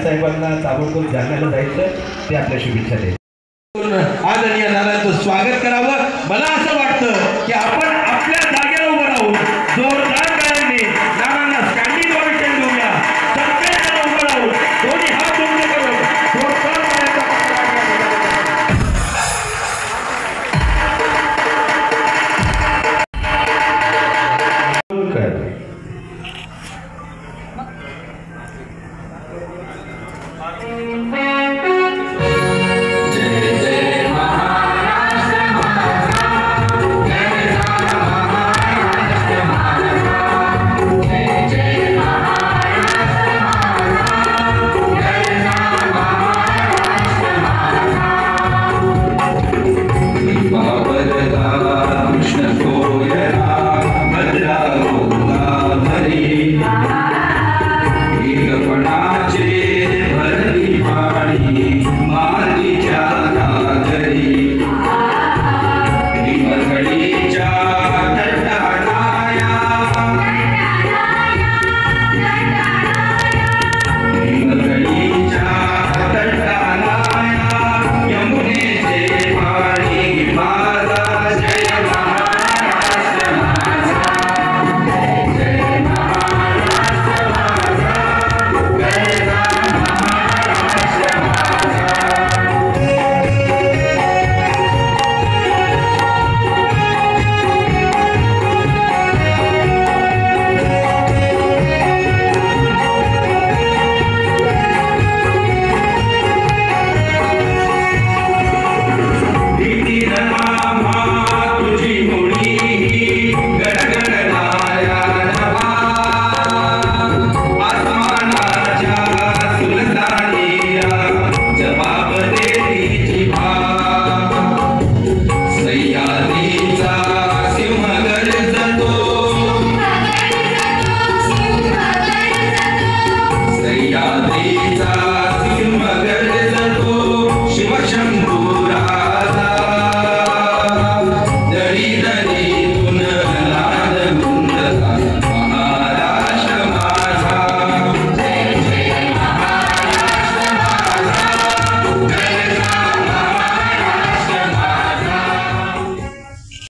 साहेबांना ताबडतोब जालन्याला जायचं ते आपल्या शुभेच्छा देत आदरणीय नानांचं स्वागत करावं। मला असं वाटतं की आपण आपल्या जागेवर उभं राहून जोरदार टाळ्यांनी नानांना स्टँडिंग ओवेशन देऊया। सगळेजण उभं राहून दोन्ही हात उंचे करून जोरदार टाळ्यांचा